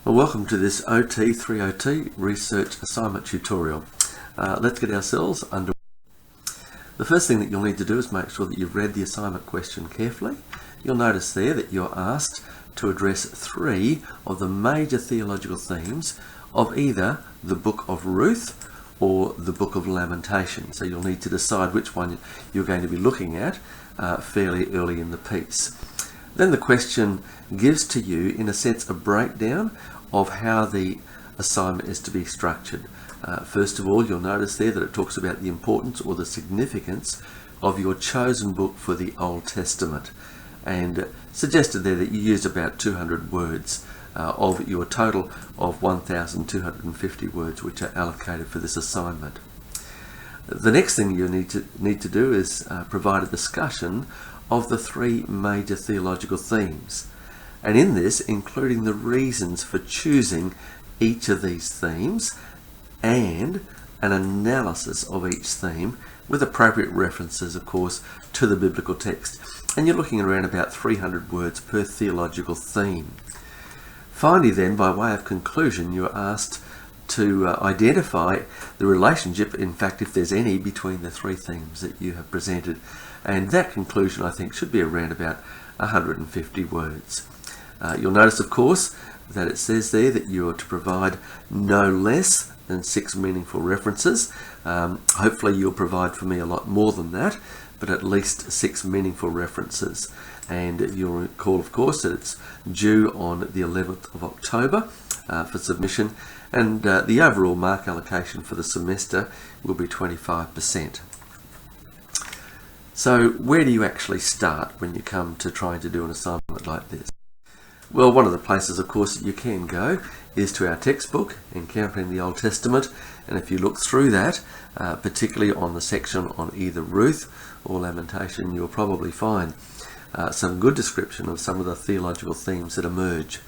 Well, welcome to this OT302 research assignment tutorial. Let's get ourselves underway. The first thing that you'll need to do is make sure that you've read the assignment question carefully. You'll notice there that you're asked to address 3 of the major theological themes of either the book of Ruth or the book of Lamentation. So you'll need to decide which one you're going to be looking at fairly early in the piece. Then the question gives to you, in a sense, a breakdown of how the assignment is to be structured. First of all, you'll notice there that it talks about the importance or the significance of your chosen book for the Old Testament, and suggested there that you use about 200 words of your total of 1,250 words which are allocated for this assignment. The next thing you need to do is provide a discussion of the 3 major theological themes, and in this including the reasons for choosing each of these themes and an analysis of each theme with appropriate references, of course, to the biblical text. And you're looking around about 300 words per theological theme. Finally then, by way of conclusion, you're asked to identify the relationship, in fact if there's any, between the 3 themes that you have presented, and that conclusion I think should be around about 150 words. You'll notice, of course, that it says there that you are to provide no less than 6 meaningful references. Hopefully you'll provide for me a lot more than that, but at least 6 meaningful references. And you'll recall, of course, that it's due on the 11th of October for submission, and the overall mark allocation for the semester will be 25%. So where do you actually start when you come to trying to do an assignment like this? Well, one of the places, of course, that you can go is to our textbook, Encountering the Old Testament, and if you look through that, particularly on the section on either Ruth or Lamentation, you'll probably find some good description of some of the theological themes that emerge.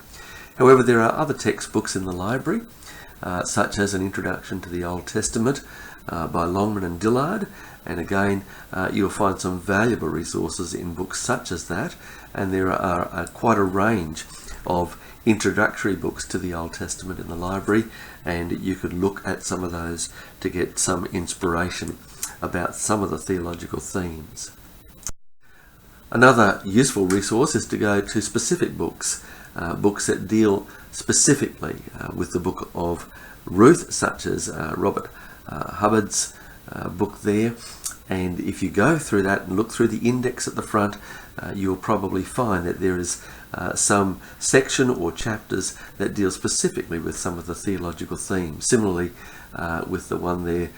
However, there are other textbooks in the library, such as An Introduction to the Old Testament by Longman and Dillard, and again you'll find some valuable resources in books such as that, and there are quite a range of introductory books to the Old Testament in the library, and you could look at some of those to get some inspiration about some of the theological themes. Another useful resource is to go to specific books, books that deal specifically with the book of Ruth, such as Robert Hubbard's book there. And if you go through that and look through the index at the front, you'll probably find that there is some section or chapters that deal specifically with some of the theological themes. Similarly, with the one there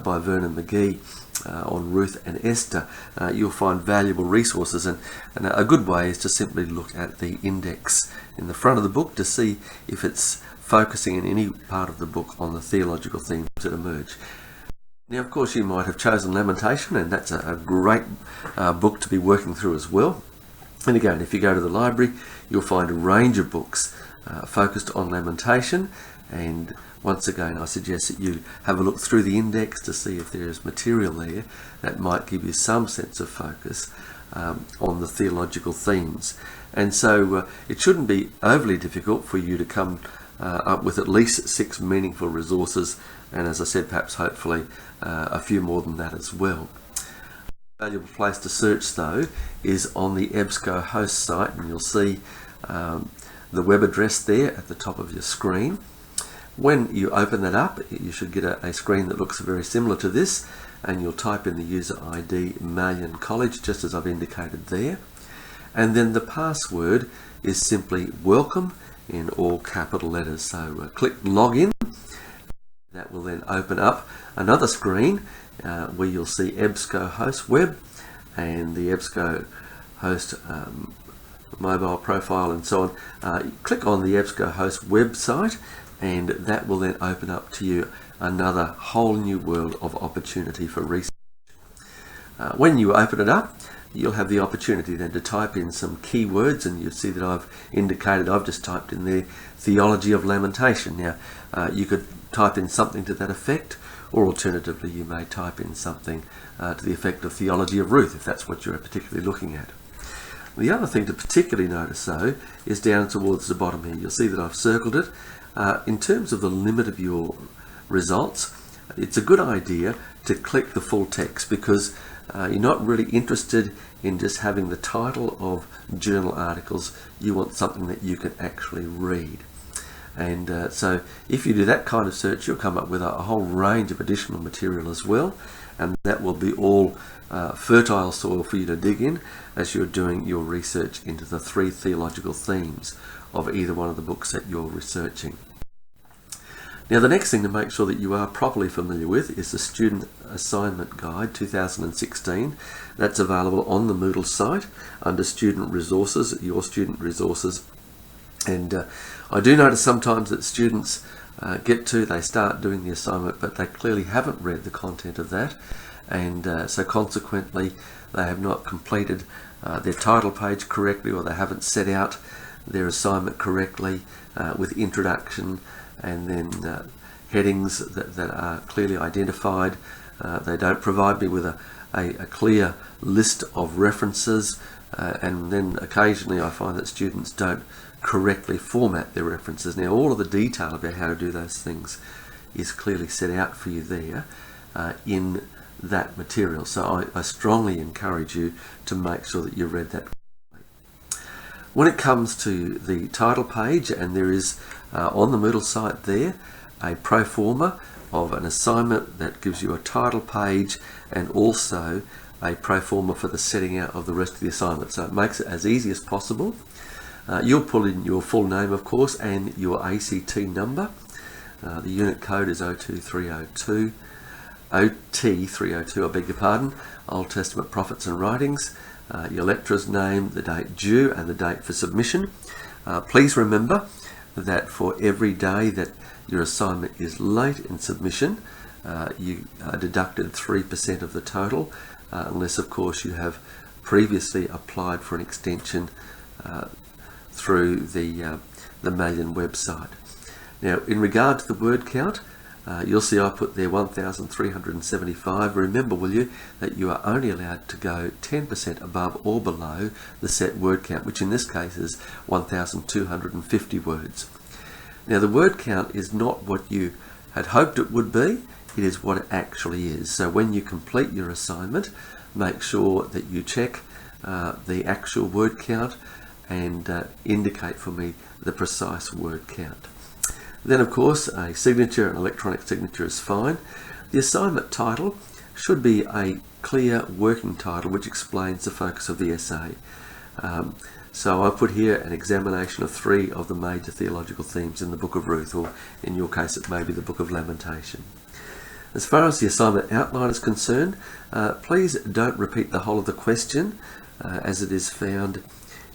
by Vernon McGee on Ruth and Esther, you'll find valuable resources, and a good way is to simply look at the index in the front of the book to see if it's focusing in any part of the book on the theological themes that emerge. Now, of course, you might have chosen Lamentation, and that's a great book to be working through as well. And again, if you go to the library, you'll find a range of books focused on Lamentation, and once again I suggest that you have a look through the index to see if there is material there that might give you some sense of focus on the theological themes. And so it shouldn't be overly difficult for you to come up with at least 6 meaningful resources, and as I said, perhaps hopefully a few more than that as well. A valuable place to search though is on the EBSCO host site, and you'll see the web address there at the top of your screen. When you open that up, you should get a screen that looks very similar to this, and you'll type in the user ID Malian College, just as I've indicated there, and then the password is simply welcome in all capital letters. So click login. That will then open up another screen where you'll see EBSCO host web and the EBSCO host mobile profile and so on. Click on the EBSCO host website, and that will then open up to you another whole new world of opportunity for research. When you open it up, you'll have the opportunity then to type in some keywords, and you'll see that I've just typed in there theology of Lamentation. Now you could type in something to that effect, or alternatively you may type in something to the effect of theology of Ruth, if that's what you're particularly looking at. The other thing to particularly notice though is down towards the bottom here. You'll see that I've circled it. In terms of the limit of your results, it's a good idea to click the full text, because you're not really interested in just having the title of journal articles. You want something that you can actually read. And so if you do that kind of search, you'll come up with a whole range of additional material as well, and that will be all fertile soil for you to dig in as you're doing your research into the 3 theological themes of either one of the books that you're researching. Now, the next thing to make sure that you are properly familiar with is the Student Assignment Guide 2016. That's available on the Moodle site under Student Resources, Your Student Resources. And I do notice sometimes that students they start doing the assignment, but they clearly haven't read the content of that. And so consequently, they have not completed their title page correctly, or they haven't set out their assignment correctly with introduction and then headings that are clearly identified. They don't provide me with a clear list of references, and then occasionally I find that students don't correctly format their references. Now, all of the detail about how to do those things is clearly set out for you there in that material. So I strongly encourage you to make sure that you read that. When it comes to the title page, and there is on the Moodle site there a pro forma of an assignment that gives you a title page and also a pro forma for the setting out of the rest of the assignment. So it makes it as easy as possible. You'll pull in your full name, of course, and your ACT number. The unit code is OT302. OT302, I beg your pardon. Old Testament Prophets and Writings. Your lecturer's name, the date due, and the date for submission. Please remember that for every day that your assignment is late in submission, you are deducted 3% of the total, unless, of course, you have previously applied for an extension through the Malian website. Now, in regard to the word count, you'll see I put there 1,375. Remember, will you, that you are only allowed to go 10% above or below the set word count, which in this case is 1,250 words. Now, the word count is not what you had hoped it would be, it is what it actually is. So when you complete your assignment, make sure that you check the actual word count and indicate for me the precise word count. Then, of course, a signature, an electronic signature is fine. The assignment title should be a clear working title which explains the focus of the essay. So I put here an examination of 3 of the major theological themes in the Book of Ruth, or in your case it may be the Book of Lamentation. As far as the assignment outline is concerned, please don't repeat the whole of the question as it is found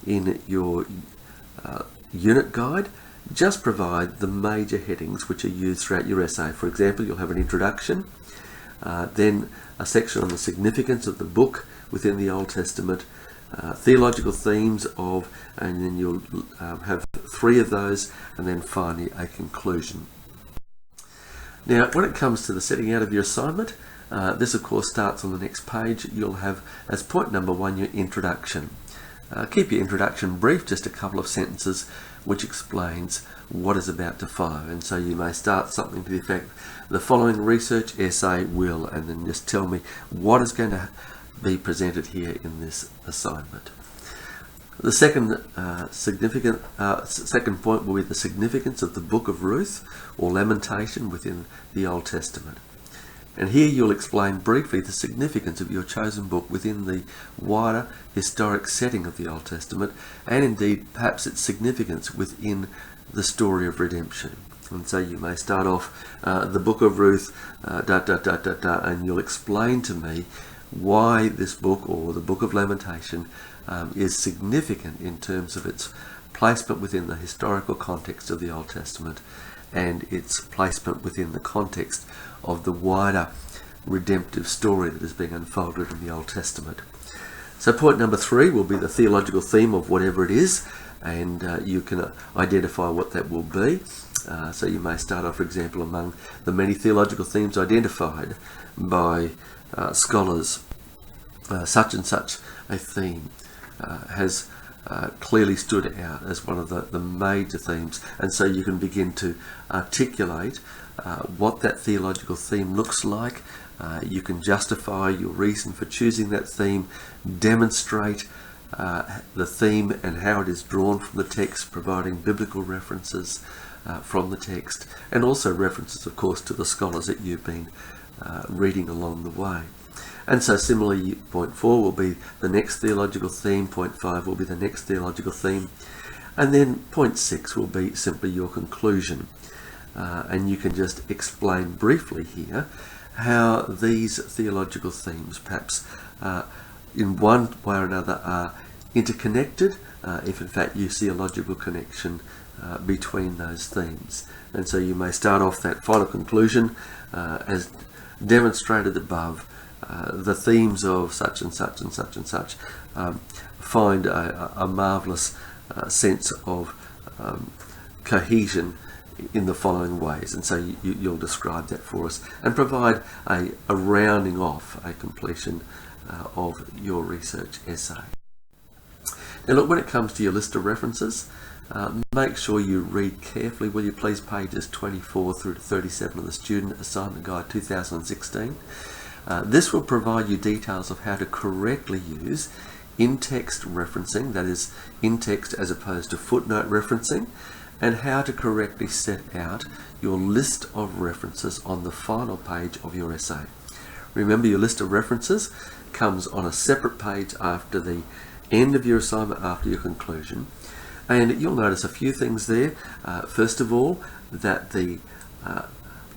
in your unit guide. Just provide the major headings which are used throughout your essay. For example, you'll have an introduction, then a section on the significance of the book within the Old Testament, theological themes of, and then you'll have 3 of those, and then finally a conclusion. Now, when it comes to the setting out of your assignment, this of course starts on the next page. You'll have as point number 1 your introduction. Keep your introduction brief, just a couple of sentences which explains what is about to follow. And so you may start something to the effect, the following research essay will, and then just tell me what is going to be presented here in this assignment. The second second point will be the significance of the Book of Ruth or Lamentation within the Old Testament. And here you'll explain briefly the significance of your chosen book within the wider historic setting of the Old Testament, and indeed perhaps its significance within the story of redemption. And so you may start off the Book of Ruth, and you'll explain to me why this book, or the Book of Lamentation, is significant in terms of its placement within the historical context of the Old Testament and its placement within the context of the wider redemptive story that is being unfolded in the Old Testament. So point number 3 will be the theological theme of whatever it is, and you can identify what that will be. So you may start off, for example, among the many theological themes identified by scholars, such and such a theme has clearly stood out as one of the major themes, and so you can begin to articulate what that theological theme looks like. You can justify your reason for choosing that theme, demonstrate the theme and how it is drawn from the text, providing biblical references from the text, and also references, of course, to the scholars that you've been reading along the way. And so similarly, point 4 will be the next theological theme, point 5 will be the next theological theme, and then point 6 will be simply your conclusion. And you can just explain briefly here how these theological themes perhaps in one way or another are interconnected, if in fact you see a logical connection between those themes. And so you may start off that final conclusion as demonstrated above. The themes of such and such and such and such find a marvellous sense of cohesion in the following ways, and so you'll describe that for us and provide a rounding off, a completion of your research essay. Now look, when it comes to your list of references, make sure you read carefully, will you please, pages 24 through to 37 of the Student Assignment Guide 2016. This will provide you details of how to correctly use in-text referencing, that is, in-text as opposed to footnote referencing, and how to correctly set out your list of references on the final page of your essay. Remember, your list of references comes on a separate page after the end of your assignment, after your conclusion, and you'll notice a few things there. First of all, that the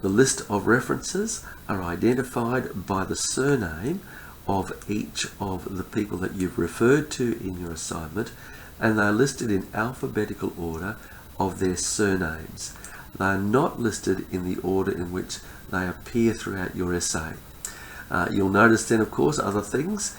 list of references are identified by the surname of each of the people that you've referred to in your assignment, and they're listed in alphabetical order of their surnames. They are not listed in the order in which they appear throughout your essay. You'll notice then, of course, other things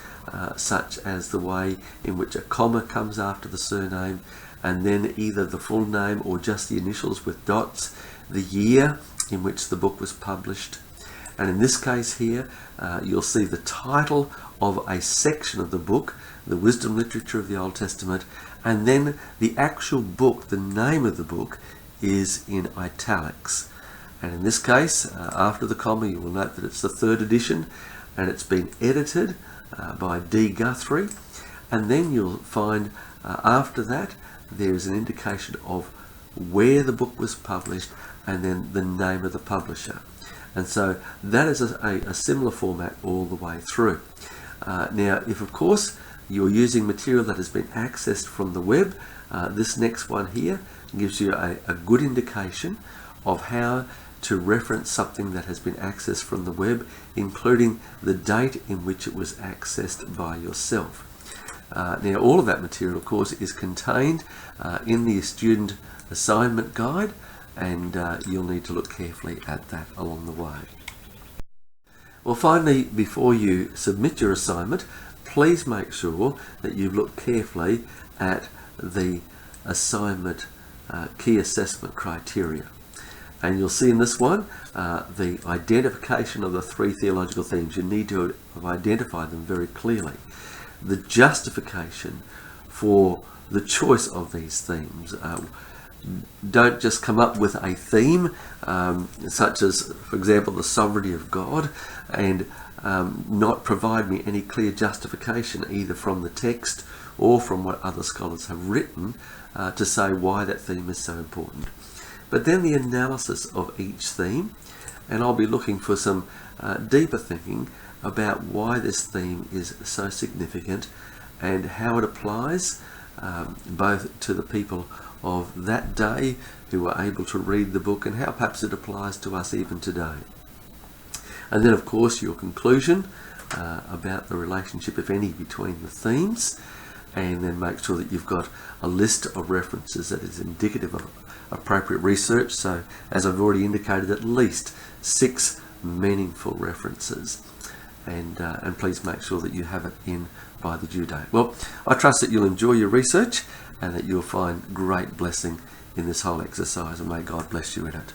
such as the way in which a comma comes after the surname, and then either the full name or just the initials with dots, the year in which the book was published, and in this case here you'll see the title of a section of the book, the wisdom literature of the Old Testament, and then the actual book, the name of the book, is in italics. And in this case, after the comma, you will note that it's the 3rd edition and it's been edited by D. Guthrie, and then you'll find after that there is an indication of where the book was published and then the name of the publisher. And so that is a similar format all the way through. Now, if of course you're using material that has been accessed from the web, this next one here gives you a good indication of how to reference something that has been accessed from the web, including the date in which it was accessed by yourself. Now, all of that material, of course, is contained in the Student Assignment Guide, and you'll need to look carefully at that along the way. Well, finally, before you submit your assignment, please make sure that you look carefully at the assignment key assessment criteria. And you'll see in this one the identification of the 3 theological themes. You need to have identified them very clearly. The justification for the choice of these themes. Don't just come up with a theme, such as, for example, the sovereignty of God, and not provide me any clear justification either from the text or from what other scholars have written to say why that theme is so important. But then the analysis of each theme, and I'll be looking for some deeper thinking about why this theme is so significant and how it applies both to the people of that day who were able to read the book and how perhaps it applies to us even today. And then, of course, your conclusion about the relationship, if any, between the themes, and then make sure that you've got a list of references that is indicative of appropriate research. So, as I've already indicated, at least 6 meaningful references, and please make sure that you have it in by the due date. Well, I trust that you'll enjoy your research and that you'll find great blessing in this whole exercise, and may God bless you in it.